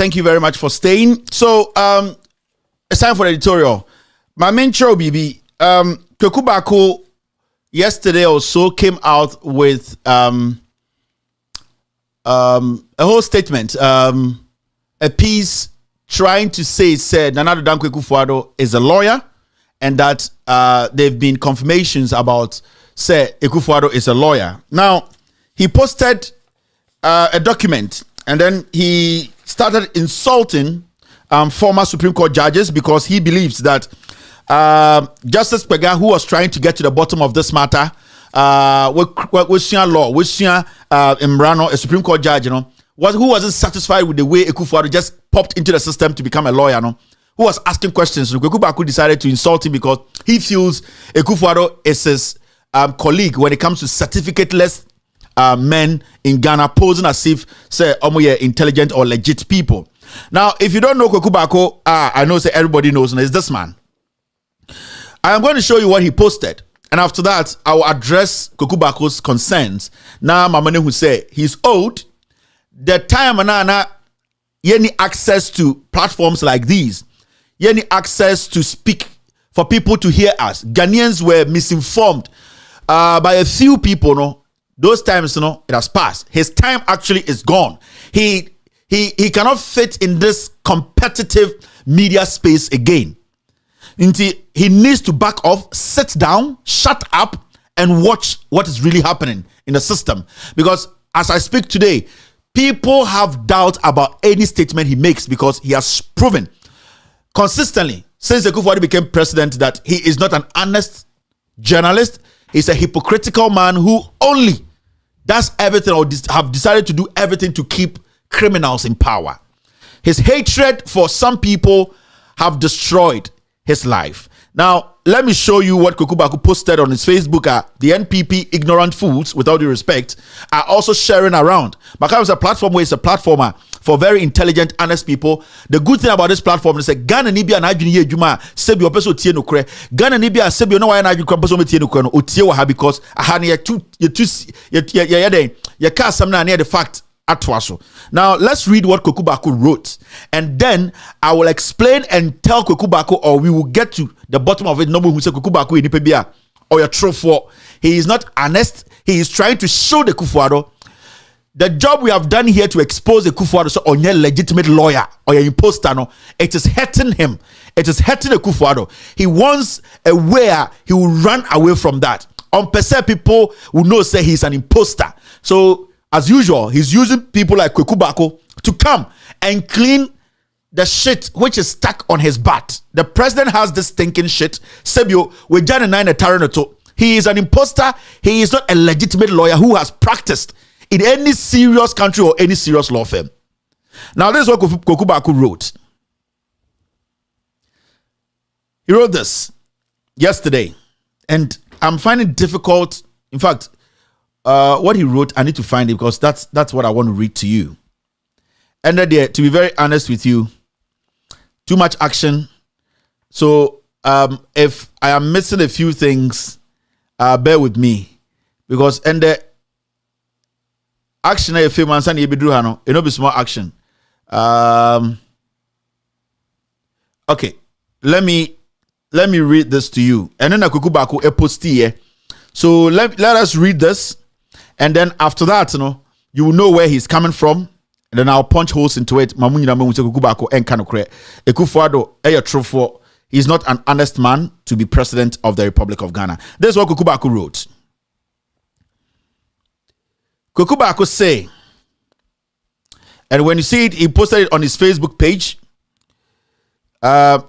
thank you very much for staying. So, it's time for the editorial. My main show, BB, Baako yesterday or so came out with a whole statement, a piece trying to said Nana Addo Akufo is a lawyer, and that there've been confirmations about Akufo is a lawyer. Now, he posted a document, and then he started insulting former Supreme Court judges because he believes that Justice Pega, who was trying to get to the bottom of this matter, with law, Imrano, a Supreme Court judge, who wasn't satisfied with the way Akufo just popped into the system to become a lawyer, who was asking questions. So Baako decided to insult him because he feels Akufo is his colleague when it comes to certificateless men in Ghana, posing as if say intelligent or legit people. Now, if you don't know Baako, I know everybody knows, and it's this man. I am going to show you what he posted, and after that, I will address Baako's concerns. Now, Mamane who say he's old. The time and any access to platforms like these, any access to speak for people to hear us. Ghanaians were misinformed by a few people. No, those times, it has passed. His time actually is gone. He cannot fit in this competitive media space again. He needs to back off, sit down, shut up, and watch what is really happening in the system. Because as I speak today, people have doubt about any statement he makes because he has proven consistently since Akufo became president that he is not an honest journalist. He's a hypocritical man who only does everything or have decided to do everything to keep criminals in power. His hatred for some people have destroyed his life. Now, let me show you what Baako posted on his Facebook. The NPP ignorant fools, with all due respect, are also sharing around. Baako is a platform where it's a platformer for very intelligent, honest people. The good thing about this platform is that Ghana Nibia and Ajuni Juma Sebi Opeso Tieno Kre. Ghana Nibia Sebi no why Najun Kramposo Tieno Kre no Otiewa because ahani ya kasamna near the fact. Now let's read what Baako wrote, and then I will explain and tell Baako, or we will get to the bottom of it. No one who said Baako in Ipebia or your true for. He is not honest. He is trying to show the Akufo the job we have done here to expose the Akufo so on your legitimate lawyer or your imposter. No, it is hurting him. It is hurting the Akufo. He wants a where he will run away from that. On per se, people will know say he's an imposter. So as usual, he's using people like Baako to come and clean the shit which is stuck on his butt. The president has this stinking shit. Sebio, we Jan and Taranto. He is an imposter. He is not a legitimate lawyer who has practiced in any serious country or any serious law firm. Now, this is what Baako wrote. He wrote this yesterday, and I'm finding it difficult. In fact, what he wrote, I need to find it because that's what I want to read to you. And then there, to be very honest with you, too much action. So if I am missing a few things, bear with me because and the action a few months and you be doing be small action. Okay, let me read this to you, and then Baako a post here. So let us read this. And then after that, you will know where he's coming from. And then I'll punch holes into it. Akufo, he's not an honest man to be president of the Republic of Ghana. This is what Baako wrote. Baako say, and when you see it, he posted it on his Facebook page.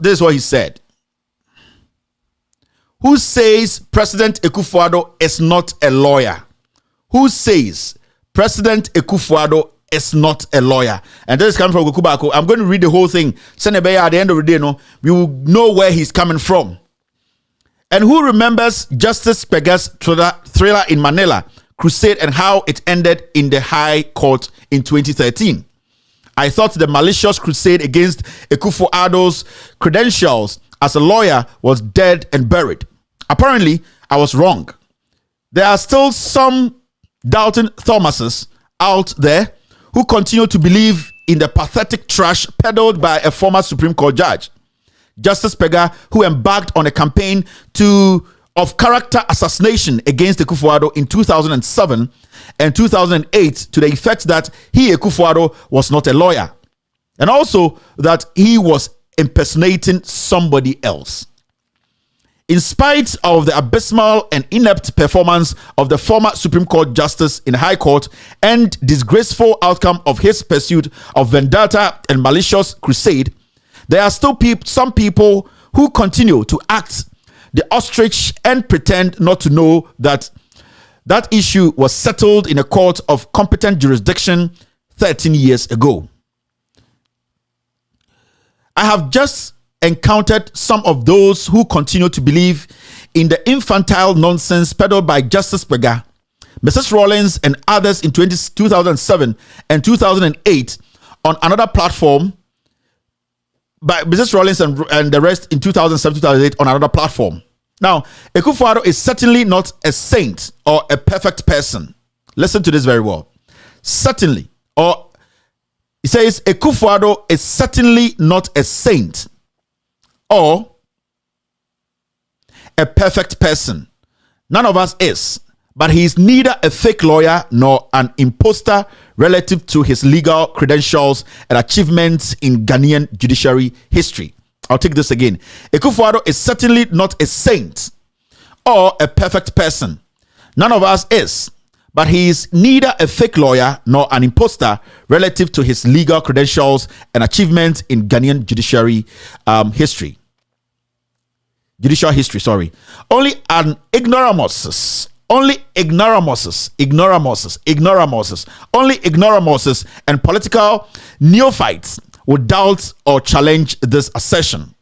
This is what he said. Who says President Akufo is not a lawyer? Who says President Akufo is not a lawyer? And this is coming from Baako. I'm going to read the whole thing. Senebeya, at the end of the day, we will know where he's coming from. And who remembers Justice Pega's thriller in Manila, Crusade, and how it ended in the High Court in 2013? I thought the malicious crusade against Akufo-Addo's credentials as a lawyer was dead and buried. Apparently, I was wrong. There are still some doubting Thomases out there who continue to believe in the pathetic trash peddled by a former Supreme Court judge, Justice Pega, who embarked on a campaign of character assassination against Akuffo in 2007 and 2008 to the effect that Akuffo was not a lawyer, and also that he was impersonating somebody else. In spite of the abysmal and inept performance of the former Supreme Court Justice in High Court and disgraceful outcome of his pursuit of vendetta and malicious crusade, there are still some people who continue to act the ostrich and pretend not to know that that issue was settled in a court of competent jurisdiction 13 years ago. I have just encountered some of those who continue to believe in the infantile nonsense peddled by Justice Pega, Mrs. Rawlings, and others in 2007 and 2008 on another platform, by Mrs. Rawlings and the rest in 2007, 2008 on another platform. Now, Akuffo is certainly not a saint or a perfect person. Listen to this very well. Certainly, or he says Akuffo is certainly not a saint or a perfect person. None of us is, but he is neither a fake lawyer nor an imposter relative to his legal credentials and achievements in Ghanaian judiciary history. I'll take this again. Akuffo is certainly not a saint or a perfect person. None of us is, but he is neither a fake lawyer nor an imposter relative to his legal credentials and achievements in Ghanaian judiciary history. Judicial history, sorry. Only an ignoramuses, only ignoramuses and political neophytes would doubt or challenge this assertion.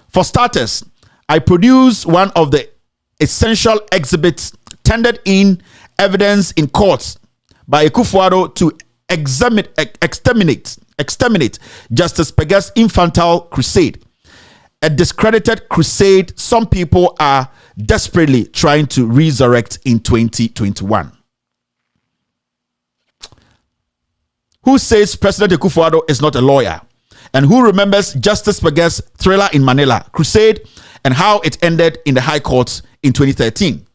For starters, I produce one of the essential exhibits tendered in evidence in court by Akuffo to exterminate Justice Pega's infantile crusade, a discredited crusade some people are desperately trying to resurrect in 2021. Who says President Akuffo is not a lawyer? And who remembers Justice Pega's thriller in Manila, Crusade, and how it ended in the High Court in 2013?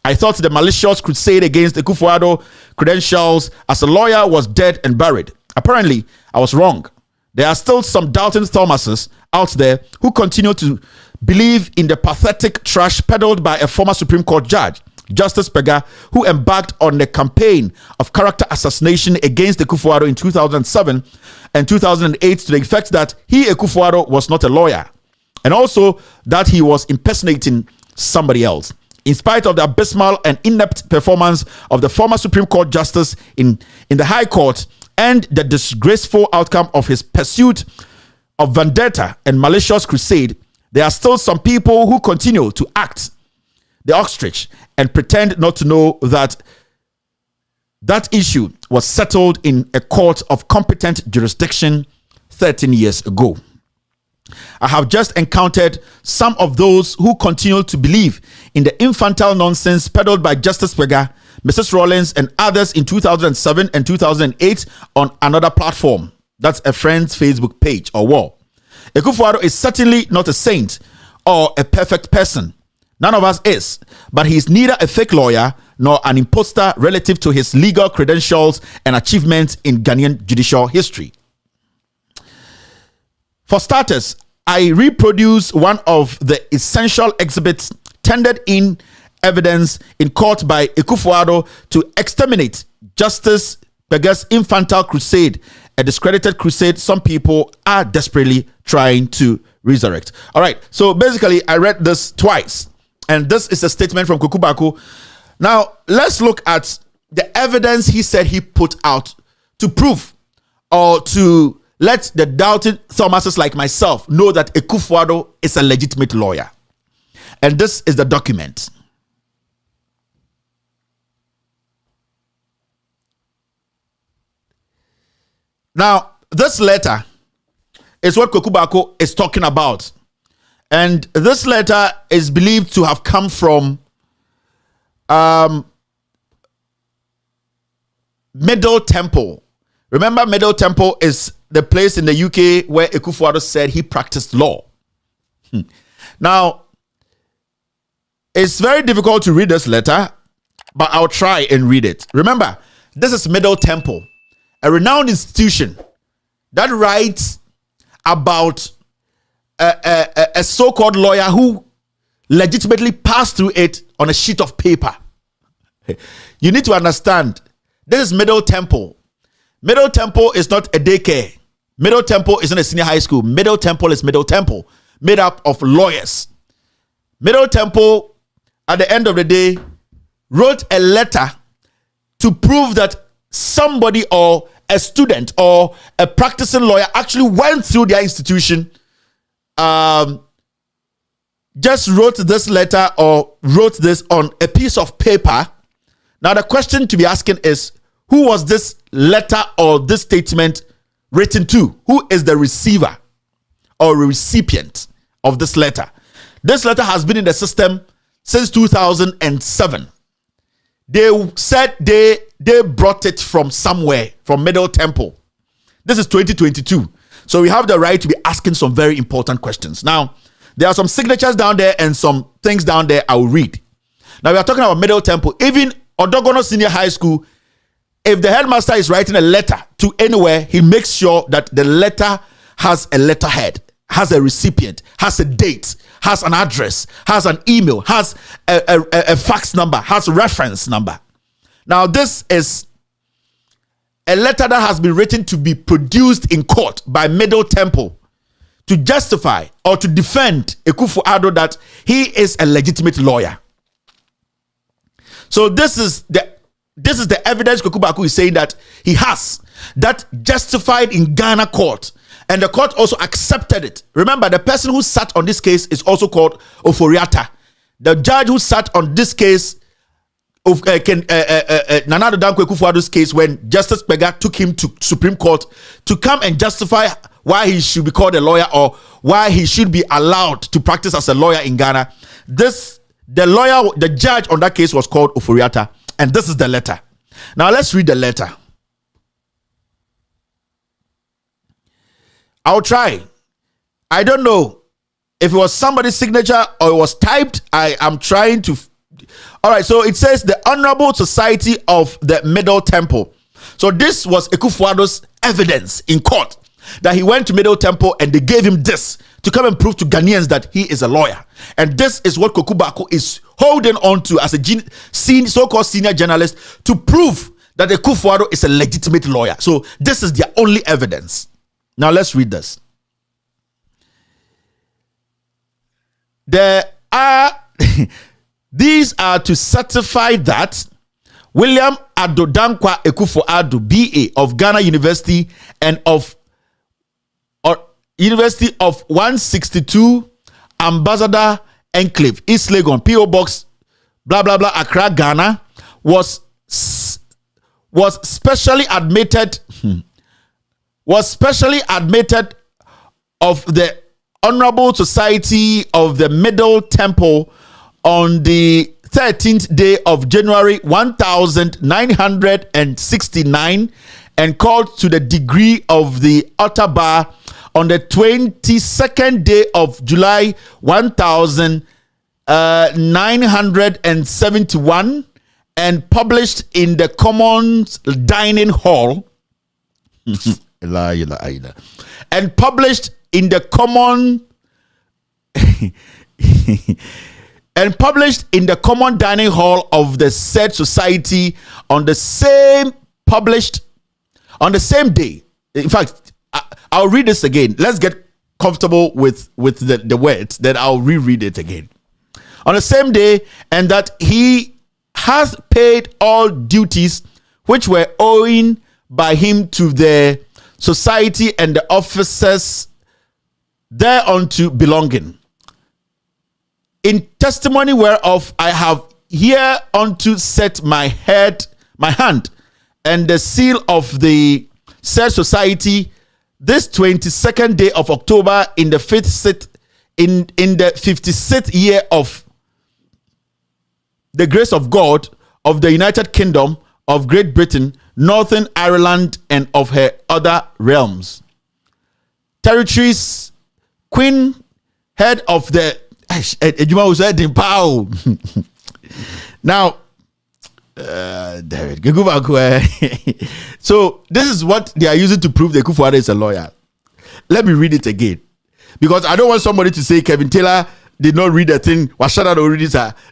I thought the malicious crusade against Akuffo credentials as a lawyer was dead and buried. Apparently, I was wrong. There are still some doubting Thomases out there who continue to believe in the pathetic trash peddled by a former Supreme Court judge, Justice Pega, who embarked on a campaign of character assassination against Akuffo in 2007 and 2008 to the effect that Akuffo was not a lawyer, and also that he was impersonating somebody else. In spite of the abysmal and inept performance of the former Supreme Court Justice in the High Court and the disgraceful outcome of his pursuit of vendetta and malicious crusade, there are still some people who continue to act the ostrich and pretend not to know that that issue was settled in a court of competent jurisdiction 13 years ago. I have just encountered some of those who continue to believe in the infantile nonsense peddled by Justice Pega, Mrs. Rawlings, and others in 2007 and 2008 on another platform. That's a friend's Facebook page or wall. Akuffo is certainly not a saint or a perfect person. None of us is, but he is neither a fake lawyer nor an imposter relative to his legal credentials and achievements in Ghanaian judicial history. For starters, I reproduce one of the essential exhibits tendered in evidence in court by Akuffo to exterminate Justice Pega's infantile crusade, a discredited crusade some people are desperately trying to resurrect. All right, so basically I read this twice, and this is a statement from Baako. Now, let's look at the evidence he said he put out to prove or to let the doubting Thomases like myself know that Akuffo is a legitimate lawyer. And this is the document. Now, this letter is what Baako is talking about. And this letter is believed to have come from Middle Temple, Remember, Middle Temple is the place in the UK where Akuffo said he practiced law. Now, it's very difficult to read this letter, but I'll try and read it. Remember, this is Middle Temple, a renowned institution that writes about a so-called lawyer who legitimately passed through it on a sheet of paper. You need to understand, this is Middle Temple. Middle Temple is not a daycare. Middle Temple isn't a senior high school. Middle Temple is Middle Temple, made up of lawyers. Middle Temple, at the end of the day, wrote a letter to prove that somebody or a student or a practicing lawyer actually went through their institution, just wrote this letter or wrote this on a piece of paper. Now, the question to be asking is, who was this letter or this statement written to? Who is the receiver or recipient of this letter? This letter has been in the system since 2007. They said they brought it from somewhere, from Middle Temple. This is 2022. So we have the right to be asking some very important questions. Now, there are some signatures down there and some things down there I will read. Now, we are talking about Middle Temple. Even Odogono Senior High School, if the headmaster is writing a letter to anywhere, he makes sure that the letter has a letterhead, has a recipient, has a date, has an address, has an email, has a fax number, has a reference number. Now, this is a letter that has been written to be produced in court by Middle Temple to justify or to defend Akuffo Addo that he is a legitimate lawyer. So this is the evidence Baako is saying that he has, that justified in Ghana court, and the court also accepted it. Remember, the person who sat on this case is also called Oforiata. The judge who sat on this case of Nana Addo Dankwa Akuffo Addo's case, when Justice Pega took him to Supreme Court to come and justify why he should be called a lawyer or why he should be allowed to practice as a lawyer in Ghana. The judge on that case was called Oforiata, and this is the letter. Now let's read the letter. I'll try. I don't know if it was somebody's signature or it was typed. I am trying to. All right, so it says the Honorable Society of the Middle Temple. So this was Akuffo Addo's evidence in court that he went to Middle Temple and they gave him this to come and prove to Ghanaians that he is a lawyer. And this is what Baako is holding on to as a so-called senior journalist to prove that Akuffo Addo is a legitimate lawyer. So this is their only evidence. Now let's read this. These are to certify that William Addo Dankwa Akuffo Addo, BA of Ghana University and of University of 162 Ambassador Enclave, East Legon, PO Box, blah blah blah, Accra, Ghana, was specially admitted of the Honorable Society of the Middle Temple on the 13th day of January 1969 and called to the degree of the Outer Bar on the 22nd day of July 1971 and published in the Commons Dining Hall and published in the Common Dining Hall of the said society on the same day. In fact, I'll read this again. Let's get comfortable with the words, then I'll reread it again. On the same day, and that he has paid all duties which were owing by him to the society and the officers thereunto belonging. In testimony whereof I have hereunto set my hand, and the seal of the said society this 22nd day of October in the 56th year of the grace of God of the United Kingdom of Great Britain, Northern Ireland, and of her other realms. Territories, Queen, head of the now, David, so this is what they are using to prove that Akuffo is a lawyer. Let me read it again, because I don't want somebody to say Kevin Taylor did not read the thing.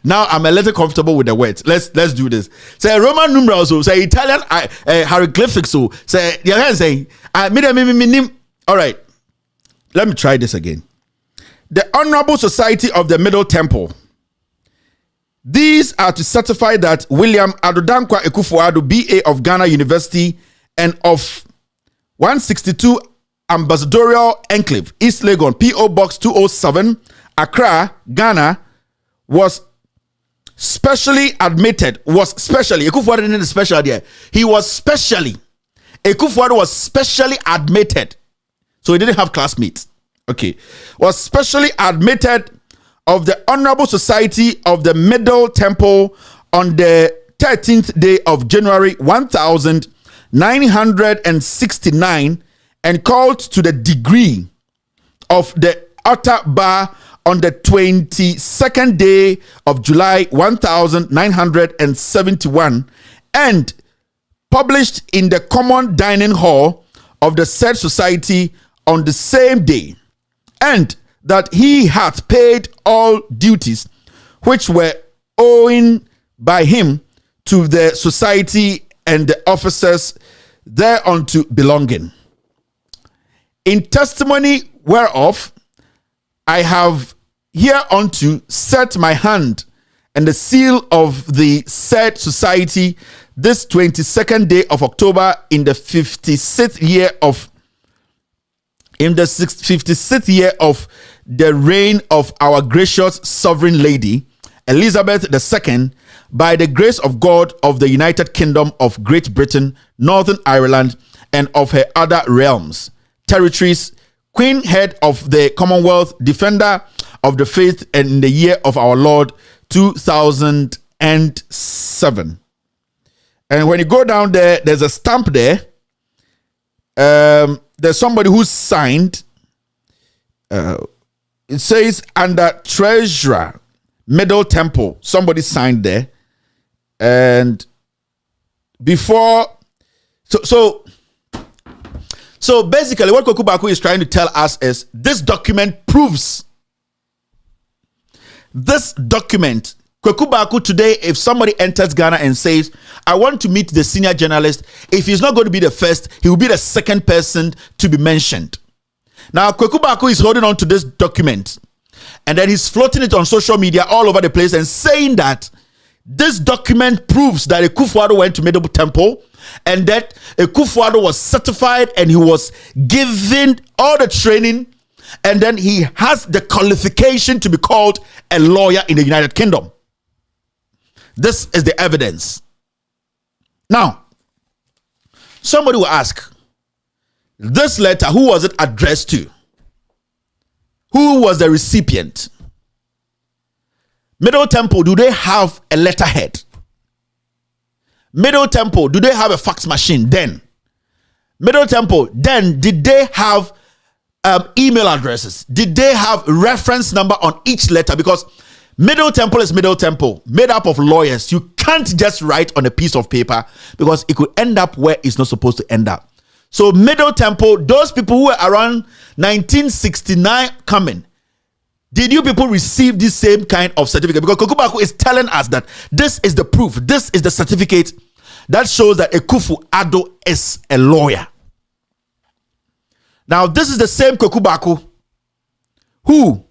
Now I'm a little comfortable with the words. Let's do this. Say Roman numerals, so say Italian hieroglyphics, so say all right. Let me try this again. The Honorable Society of the Middle Temple. These are to certify that William Addo Akuffo BA of Ghana University and of 162 Ambassadorial Enclave, East Legon, P.O. Box 207, Accra, Ghana, was specially admitted. Akuffo didn't the special there. He was specially. Akuffo was specially admitted. So he didn't have classmates. Okay. Was specially admitted of the Honorable Society of the Middle Temple on the 13th day of January 1969 and called to the degree of the utter bar on the 22nd day of July 1971 and published in the Common Dining Hall of the said society on the same day, and that he hath paid all duties which were owing by him to the society and the officers thereunto belonging. In testimony whereof I have hereunto set my hand and the seal of the said society this 22nd day of October in the 56th year of the reign of our gracious sovereign lady Elizabeth II, by the grace of God of the United Kingdom of Great Britain, Northern Ireland, and of her other realms, territories, Queen, head of the Commonwealth, defender of the faith, and in the year of our Lord 2007. And when you go down there, there's a stamp there. There's somebody who signed. It says under Treasurer, Middle Temple. Somebody signed there. And before, so basically what Baako is trying to tell us is this document proves. This document, Baako today, if somebody enters Ghana and says, I want to meet the senior journalist, if he's not going to be the first, he will be the second person to be mentioned. Now, Baako is holding on to this document, and then he's floating it on social media all over the place and saying that this document proves that Akuffo went to Middle Temple and that Akuffo was certified and he was given all the training, and then he has the qualification to be called a lawyer in the United Kingdom. This is the evidence. Now, somebody will ask, this letter, who was it addressed to? Who was the recipient? Middle Temple, do they have a letterhead? Middle Temple, do they have a fax machine then? Middle Temple, then did they have email addresses? Did they have reference number on each letter? Because Middle Temple is Middle Temple, made up of lawyers. You can't just write on a piece of paper because it could end up where it's not supposed to end up. So Middle Temple, those people who were around 1969 coming, did you people receive this same kind of certificate? Because Baako is telling us that this is the proof, this is the certificate that shows that Addo is a lawyer. Now, this is the same Baako who,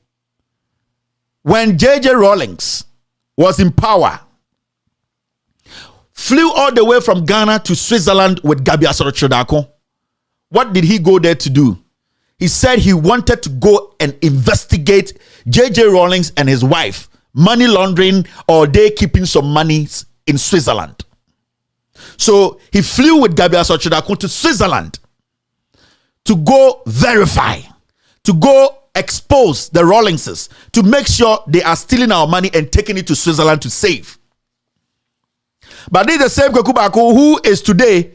when J.J. Rawlings was in power, flew all the way from Ghana to Switzerland with Gabi Asoro. What did he go there to do? He said he wanted to go and investigate J.J. Rawlings and his wife, money laundering, or they keeping some money in Switzerland. So he flew with Gabi Asoro to Switzerland to go verify, to go expose the Rawlingses, to make sure they are stealing our money and taking it to Switzerland to save. But this is the same Baako who is today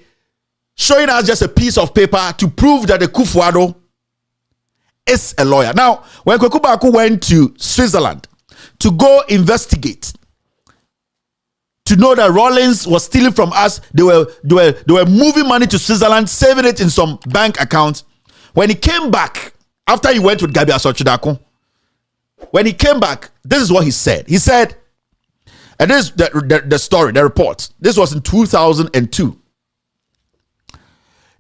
showing us just a piece of paper to prove that the Akuffo is a lawyer. Now, when Kwaku Baako went to Switzerland to go investigate, to know that Rawlings was stealing from us, they were moving money to Switzerland, saving it in some bank account. When he came back, after he went with Gabi Asochidako, when he came back, this is what he said. He said, and this is the story, the report. This was in 2002.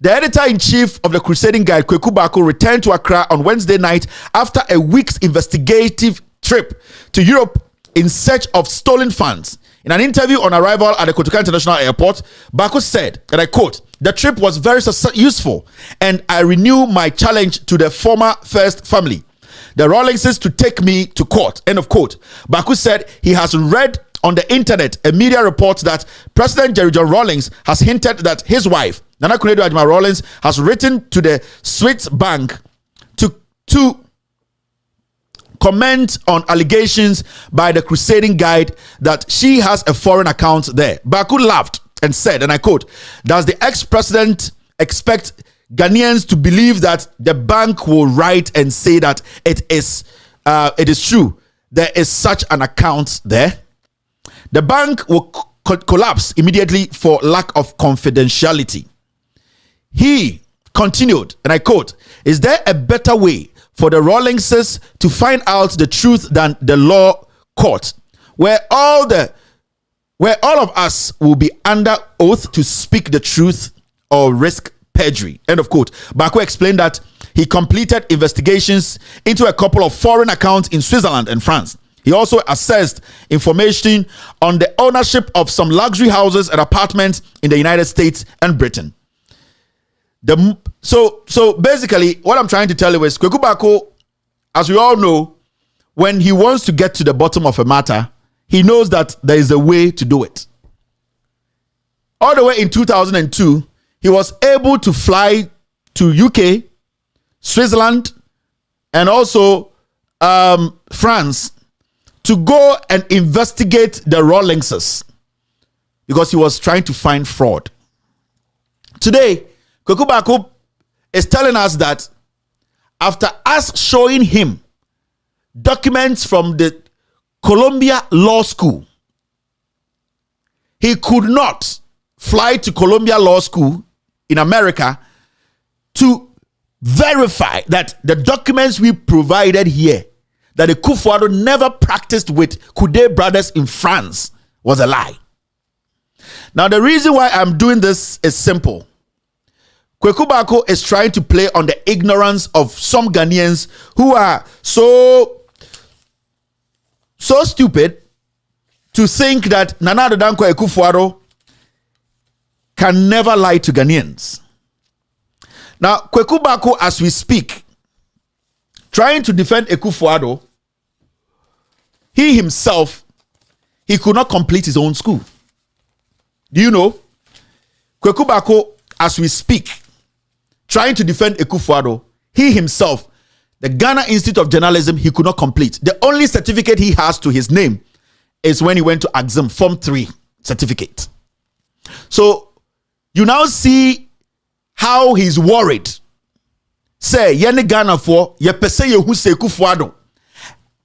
The editor-in-chief of the Crusading Guide, Kwaku Baako, returned to Accra on Wednesday night after a week's investigative trip to Europe in search of stolen funds. In an interview on arrival at the Kotoka International Airport, Baako said, and I quote, "The trip was very useful, and I renew my challenge to the former First family, the Rawlingses, to take me to court." End of quote. Baako said he has read on the internet a media report that President Jerry John Rawlings has hinted that his wife, Nana Kunedu Adjuma Rawlings, has written to the Swiss bank to comment on allegations by the Crusading Guide that she has a foreign account there. Baako laughed and said, and I quote, "Does the ex-president expect Ghanaians to believe that the bank will write and say that it is true there is such an account there? The bank will collapse immediately for lack of confidentiality." He continued, and I quote, "Is there a better way for the Rawlingses to find out the truth than the law court, where all of us will be under oath to speak the truth or risk perjury?" End of quote. Baako explained that he completed investigations into a couple of foreign accounts in Switzerland and France. He also assessed information on the ownership of some luxury houses and apartments in the United States and Britain. So basically, what I'm trying to tell you is, Kwaku Baako, as we all know, when he wants to get to the bottom of a matter, he knows that there is a way to do it. All the way in 2002, he was able to fly to UK, Switzerland, and also France to go and investigate the Rawlingses because he was trying to find fraud. Today, Kwaku Baako is telling us that after us showing him documents from the Columbia Law School, he could not fly to Columbia Law School in America to verify that the documents we provided here, that the Akuffo never practiced with Kude brothers in France, was a lie. Now, the reason why I'm doing this is simple. Kwaku Baako is trying to play on the ignorance of some Ghanaians who are so stupid to think that Nana Addo Akuffo can never lie to Ghanaians. Now, Kwaku Baako, as we speak, trying to defend Akuffo, he himself, he could not complete his own school. Do you know? Kwaku Baako, as we speak, trying to defend Akuffo, he himself, the Ghana Institute of Journalism, he could not complete. The only certificate he has to his name is when he went to Axim Form 3 certificate. So you now see how he's worried. Say, Yene Ghana for ye pese ye hu se Akuffo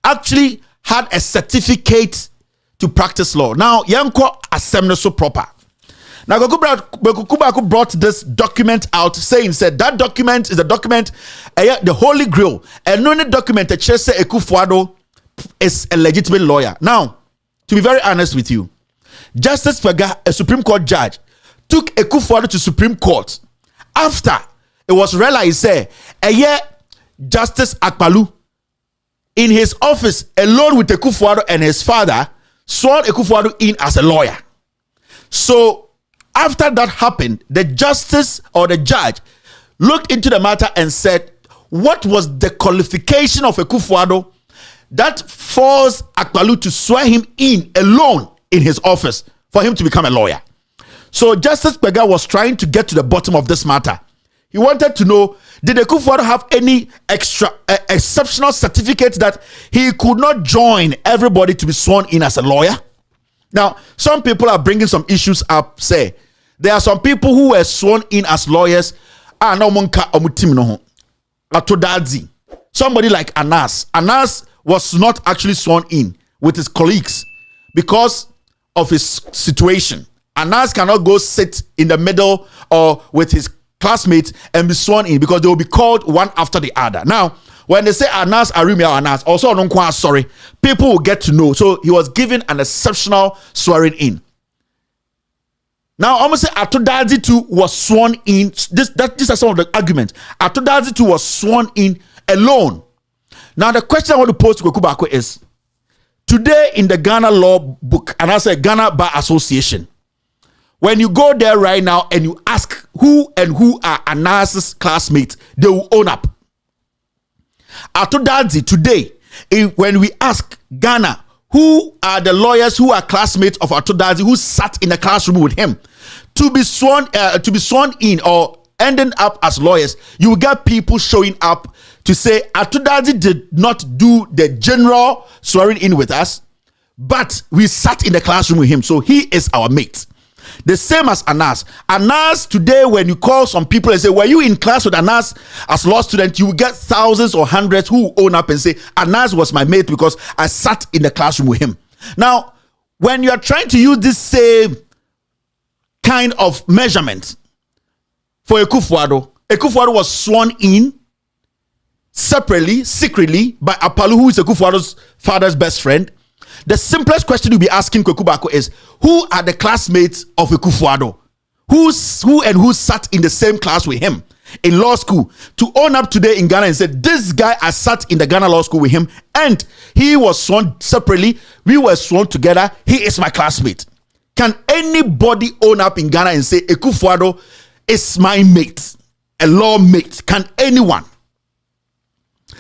actually had a certificate to practice law. Now, yanko assembly so proper. Now, Kwaku Baako brought this document out, said that document is a document, the Holy Grail. And no document that says Akuffo is a legitimate lawyer. Now, to be very honest with you, Justice Fega, a Supreme Court judge, took Akuffo to Supreme Court after it was realized, Justice Akpalu, in his office, alone with Akuffo and his father, sworn Akuffo in as a lawyer. So, after that happened, the justice or the judge looked into the matter and said, what was the qualification of Akuffo that forced Akpalu to swear him in alone in his office for him to become a lawyer? So Justice Pega was trying to get to the bottom of this matter. He wanted to know, did Akuffo have any exceptional certificate that he could not join everybody to be sworn in as a lawyer? Now, some people are bringing some issues up, say, There are some people who were sworn in as lawyers. No monka omutim no ho. Atodadzi. Somebody like Anas. Anas was not actually sworn in with his colleagues because of his situation. Anas cannot go sit in the middle or with his classmates and be sworn in because they will be called one after the other. Now, when they say Anas Arimi or Anas, also sorry, people will get to know. So he was given an exceptional swearing in. Now, I'm going to say Atodadzi too was sworn in. These are some of the arguments. Atodadzi too was sworn in alone. Now, the question I want to pose to Kwaku Baako is, today in the Ghana law book, and I say Ghana Bar Association, when you go there right now and you ask who are Anas's classmates, they will own up. Atodadzi today, when we ask Ghana, who are the lawyers who are classmates of Atodadzi who sat in the classroom with him to be sworn in or ending up as lawyers, you will get people showing up to say Atodadzi did not do the general swearing in with us, but we sat in the classroom with him, so he is our mate. The same as Anas. Anas today, when you call some people and say, were you in class with Anas as law student, you will get thousands or hundreds who own up and say, Anas was my mate because I sat in the classroom with him. Now, when you are trying to use this same kind of measurement for Akuffo was sworn in separately, secretly, by Apalu, who is Akuffo's father's best friend. The simplest question you'll be asking Kwaku Baako is, who are the classmates of Akuffo? Who sat in the same class with him in law school to own up today in Ghana and said, this guy I sat in the Ghana law school with him and he was sworn separately, we were sworn together, he is my classmate. Can anybody own up in Ghana and say Akuffo is my mate, a law mate? Can anyone?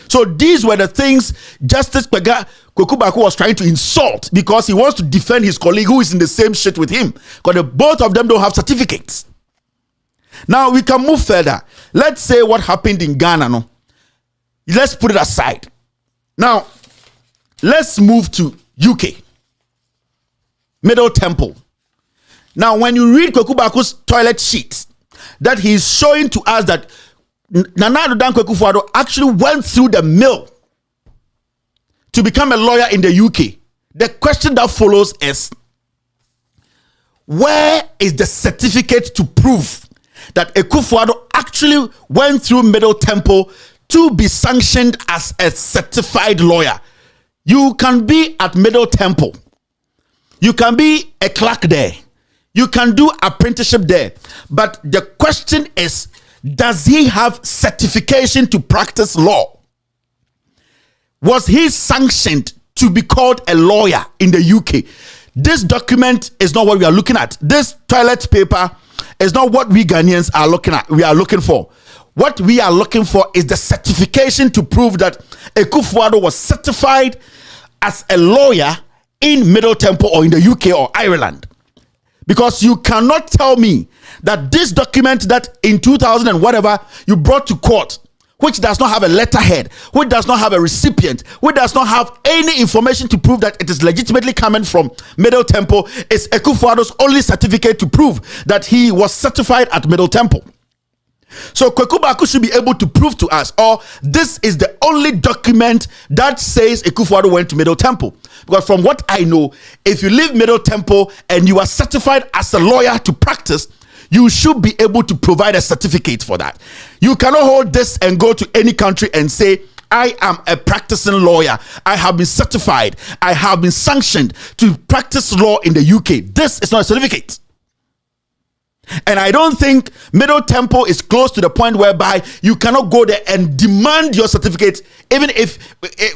So these were the things Justice Kwaku Baako was trying to insult because he wants to defend his colleague who is in the same shit with him because both of them don't have certificates. Now we can move further. Let's say what happened in Ghana. No, let's put it aside. Now let's move to UK, Middle Temple. Now when you read Kwaku Baako's toilet sheet, that he's showing to us that Nana Addo Dankwa Akufo-Addo actually went through the mill to become a lawyer in the UK. The question that follows is, where is the certificate to prove that Akufo-Addo actually went through Middle Temple to be sanctioned as a certified lawyer? You can be at Middle Temple. You can be a clerk there. You can do apprenticeship there. But the question is, does he have certification to practice law? Was he sanctioned to be called a lawyer in the UK? This document is not what we are looking at. This toilet paper is not what we Ghanaians are looking at. We are looking for. What we are looking for is the certification to prove that Akufo-Addo was certified as a lawyer in Middle Temple or in the UK or Ireland. Because you cannot tell me that this document that in 2000 and whatever you brought to court, which does not have a letterhead, which does not have a recipient, which does not have any information to prove that it is legitimately coming from Middle Temple, is Akufo-Addo's only certificate to prove that he was certified at Middle Temple. So Kwaku Baako should be able to prove to us, or this is the only document that says Akufo-Addo went to Middle Temple. Because from what I know, if you leave Middle Temple and you are certified as a lawyer to practice, you should be able to provide a certificate for that. You cannot hold this and go to any country and say, I am a practicing lawyer. I have been certified. I have been sanctioned to practice law in the UK. This is not a certificate. And I don't think Middle Temple is close to the point whereby you cannot go there and demand your certificate, even if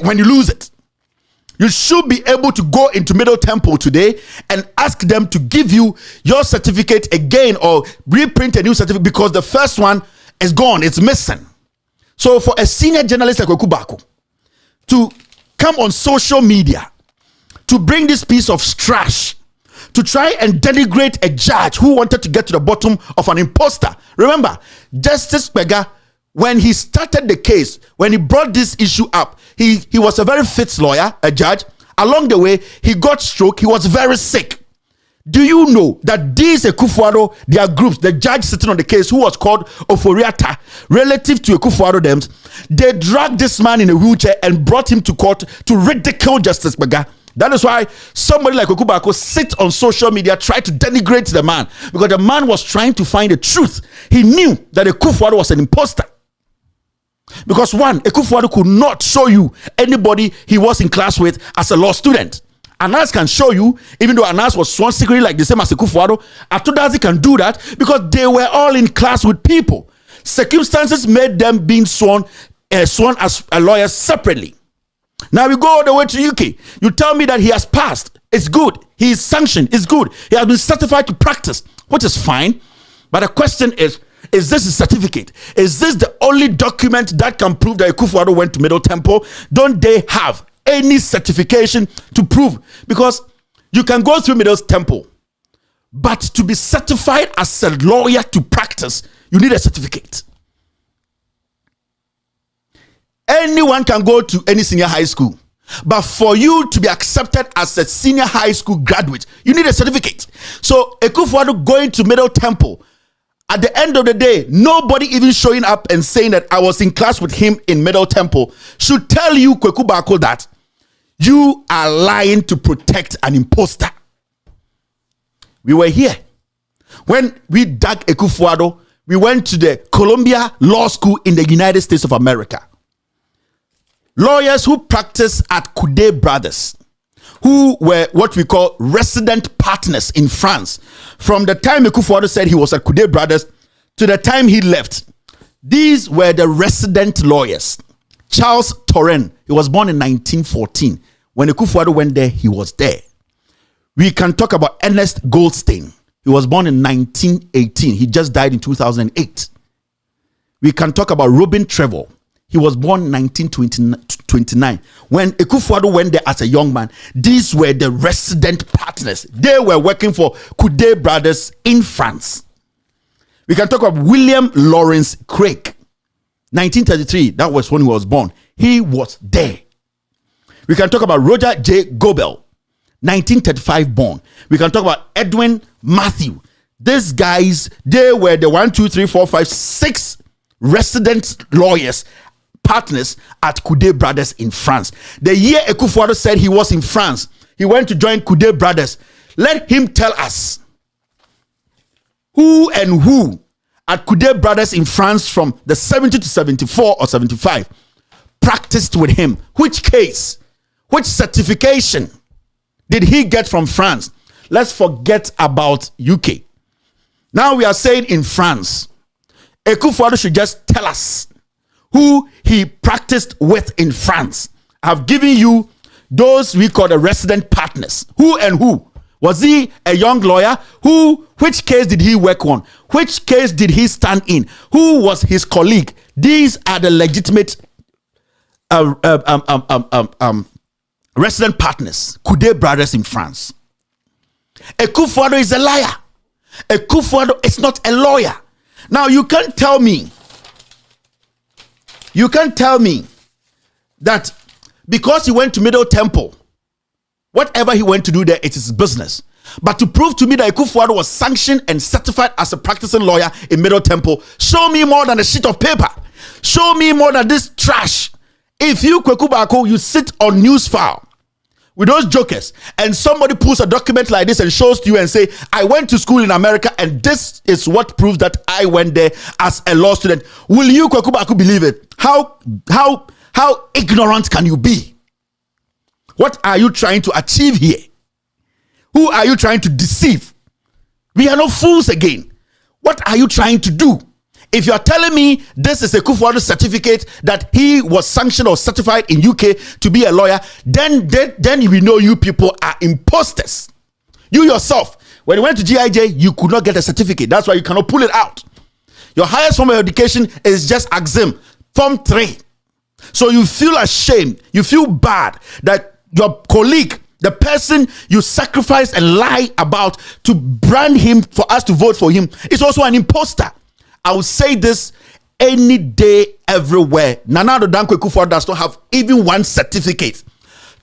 when you lose it. You should be able to go into Middle Temple today and ask them to give you your certificate again or reprint a new certificate because the first one is gone, it's missing. So for a senior journalist like Kwaku Baako to come on social media to bring this piece of trash to try and denigrate a judge who wanted to get to the bottom of an imposter. Remember, Justice Pega, when he started the case, when he brought this issue up, he was a very fit lawyer, a judge. Along the way, he got stroke. He was very sick. Do you know that these Akuffo, their groups, the judge sitting on the case who was called Oforiata, relative to Akuffo them, they dragged this man in a wheelchair and brought him to court to ridicule Justice Baga. That is why somebody like Baako sit on social media, try to denigrate the man, because the man was trying to find the truth. He knew that Akuffo was an imposter. Because one, Akuffo could not show you anybody he was in class with as a law student. Anas can show you, even though Anas was sworn secretly like the same as Akuffo, Atodazi can do that because they were all in class with people. Circumstances made them being sworn as a lawyer separately. Now we go all the way to UK. You tell me that he has passed. It's good. He is sanctioned. It's good. He has been certified to practice, which is fine. But the question is this a certificate? Is this the only document that can prove that Akuffo went to Middle Temple? Don't they have any certification to prove? Because you can go through Middle Temple, but to be certified as a lawyer to practice, you need a certificate. Anyone can go to any senior high school, but for you to be accepted as a senior high school graduate, you need a certificate. So Akuffo going to Middle Temple, at the end of the day, nobody even showing up and saying that I was in class with him in Middle Temple should tell you, Baako, that you are lying to protect an imposter. We were here when we dug Akuffo. We went to the Columbia Law School in the United States of America. Lawyers who practice at Coudet Brothers, who were what we call resident partners in France. From the time Akuffo said he was at Coudet Brothers to the time he left, these were the resident lawyers. Charles Torren, he was born in 1914. When Akuffo went there, he was there. We can talk about Ernest Goldstein. He was born in 1918. He just died in 2008. We can talk about Robin Trevor. He was born in 1929. When Akuffo went there as a young man, these were the resident partners. They were working for Coudet Brothers in France. We can talk about William Lawrence Craig. 1933, that was when he was born. He was there. We can talk about Roger J. Goebel, 1935 born. We can talk about Edwin Matthew. These guys, they were the 1, 2, 3, 4, 5, 6 resident lawyers, partners at Coudet Brothers in France. The year Akuffo said he was in France, he went to join Coudet Brothers. Let him tell us who and who at Coudet Brothers in France from the 70 to 74 or 75 practiced with him. Which case, which certification did he get from France? Let's forget about UK. Now we are saying in France, Akuffo should just tell us who he practiced with in France. I've given you those we call the resident partners. Who and who? Was he a young lawyer? Which case did he work on? Which case did he stand in? Who was his colleague? These are the legitimate resident partners, Coudet Brothers in France. Akuffo is a liar. Akuffo is not a lawyer. Now you can't tell me that because he went to Middle Temple, whatever he went to do there, it is his business. But to prove to me that Akuffo was sanctioned and certified as a practicing lawyer in Middle Temple, show me more than a sheet of paper. Show me more than this trash. If you, Baako, you sit on news file with those jokers and somebody pulls a document like this and shows to you and say, I went to school in America and this is what proves that I went there as a law student, will you, Baako, believe it? How ignorant can you be? What are you trying to achieve here? Who are you trying to deceive? We are not fools again. What are you trying to do? If you are telling me this is a Akuffo certificate that he was sanctioned or certified in UK to be a lawyer, then we know you people are imposters. You yourself, when you went to GIJ, you could not get a certificate. That's why you cannot pull it out. Your highest form of education is just exam, Form 3. So you feel ashamed. You feel bad that your colleague, the person you sacrificed and lie about to brand him for us to vote for him, is also an imposter. I will say this any day, everywhere. Nana Addo Akuffo does not have even one certificate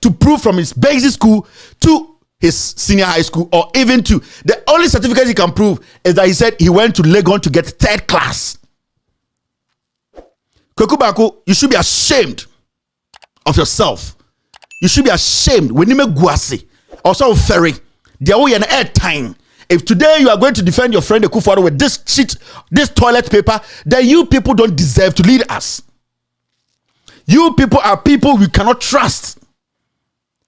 to prove from his basic school to his senior high school or even to. The only certificate he can prove is that he said he went to Legon to get 3rd class. Kwaku Baako, you should be ashamed of yourself. You should be ashamed. When you make guasi, also ferry, there will be an air time. If today you are going to defend your friend Akuffo with this shit, this toilet paper, then you people don't deserve to lead us. You people are people we cannot trust.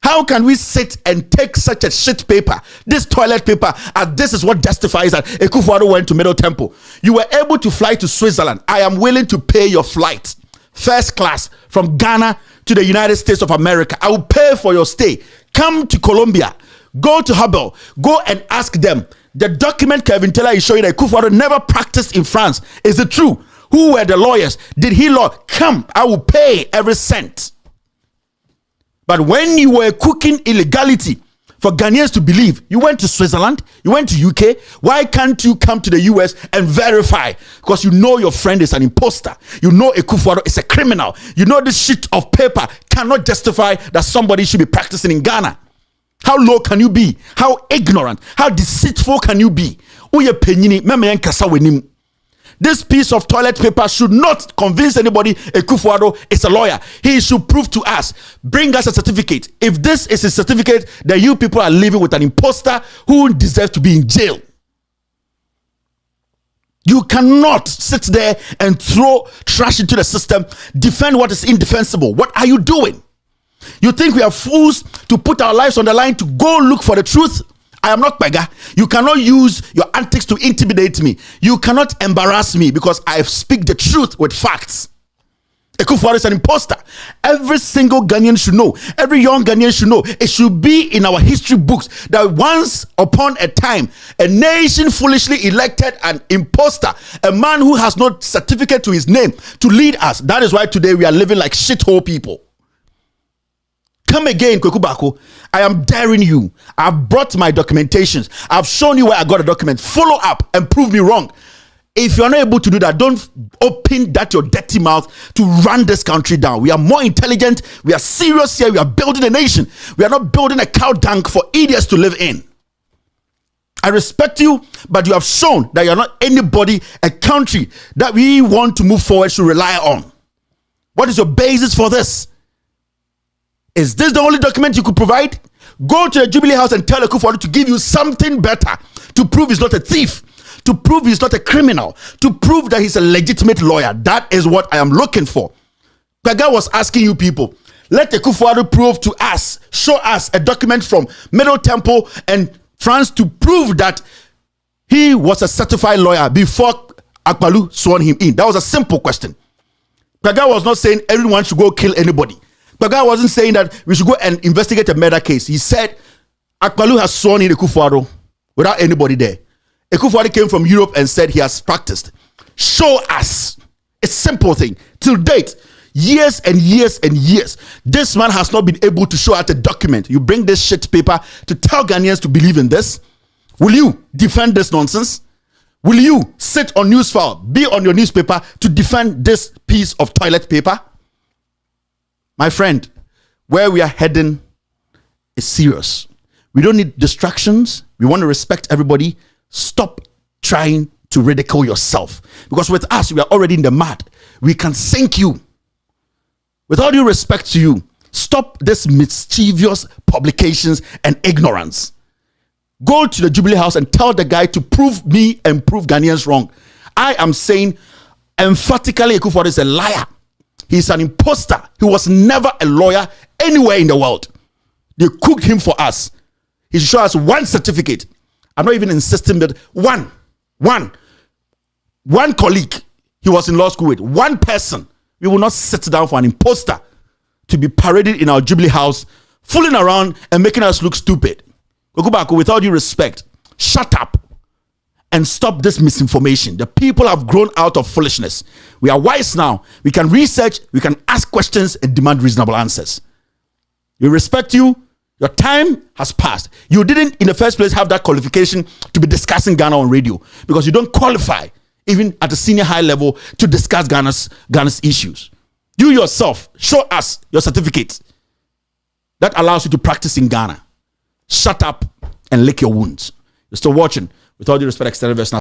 How can we sit and take such a shit paper, this toilet paper, as this is what justifies that Akuffo went to Middle Temple? You were able to fly to Switzerland. I am willing to pay your flight, 1st class, from Ghana to the United States of America. I will pay for your stay. Come to Colombia. Go to Hubble. Go and ask them. The document Kevin Taylor is showing that Akuffo never practiced in France. Is it true? Who were the lawyers? Did he law? Come, I will pay every cent. But when you were cooking illegality for Ghanaians to believe, you went to Switzerland, you went to UK. Why can't you come to the US and verify? Because you know your friend is an imposter. You know Akuffo is a criminal. You know this sheet of paper cannot justify that somebody should be practicing in Ghana. How low can you be? How ignorant? How deceitful can you be? This piece of toilet paper should not convince anybody Akuffo is a lawyer. He should prove to us, bring us a certificate. If this is a certificate, then you people are living with an imposter who deserves to be in jail. You cannot sit there and throw trash into the system, defend what is indefensible. What are you doing? You think we are fools to put our lives on the line to go look for the truth? I am not beggar. You cannot use your antics to intimidate me. You cannot embarrass me because I speak the truth with facts. Akuffo is an imposter. Every single Ghanaian should know. Every young Ghanaian should know. It should be in our history books that once upon a time, a nation foolishly elected an imposter, a man who has no certificate to his name to lead us. That is why today we are living like shithole people. Come again, Kwaku Baako. I am daring you. I've brought my documentations. I've shown you where I got a document. Follow up and prove me wrong. If you're not able to do that, don't open that your dirty mouth to run this country down. We are more intelligent. We are serious here. We are building a nation. We are not building a cow dunk for idiots to live in. I respect you, but you have shown that you're not anybody, a country that we want to move forward should rely on. What is your basis for this? Is this the only document you could provide? Go to the Jubilee House and tell Akuffo to give you something better to prove he's not a thief, to prove he's not a criminal, to prove that he's a legitimate lawyer. That is what I am looking for. Gaga was asking you people, let Akuffo prove to us, show us a document from Middle Temple and France to prove that he was a certified lawyer before Akpalu sworn him in. That was a simple question. Gaga was not saying everyone should go kill anybody. The guy wasn't saying that we should go and investigate a murder case. He said Akpalu has sworn in Akuffo without anybody there. Akuffo came from Europe and said he has practiced. Show us. It's a simple thing. Till date, years and years and years, this man has not been able to show out a document. You bring this shit paper to tell Ghanaians to believe in this. Will you defend this nonsense? Will you sit on Newsfile, be on your newspaper to defend this piece of toilet paper? My friend, where we are heading is serious. We don't need distractions. We want to respect everybody. Stop trying to ridicule yourself. Because with us, we are already in the mud. We can sink you. With all due respect to you, stop this mischievous publications and ignorance. Go to the Jubilee House and tell the guy to prove me and prove Ghanaians wrong. I am saying emphatically Akuffo is a liar. He's an imposter. He was never a lawyer anywhere in the world. They cooked him for us. He should show us one certificate. I'm not even insisting that one colleague he was in law school with, one person. We will not sit down for an imposter to be paraded in our Jubilee House, fooling around and making us look stupid. Kwaku Baako, with all due respect, shut up and stop this misinformation. The people have grown out of foolishness. We are wise now. We can research, we can ask questions and demand reasonable answers. We respect you. Your time has passed. You didn't in the first place have that qualification to be discussing Ghana on radio because you don't qualify even at the senior high level to discuss Ghana's issues. You yourself, show us your certificate that allows you to practice in Ghana. shut up and lick your wounds. You're still watching. With all due respect, Extended Verse.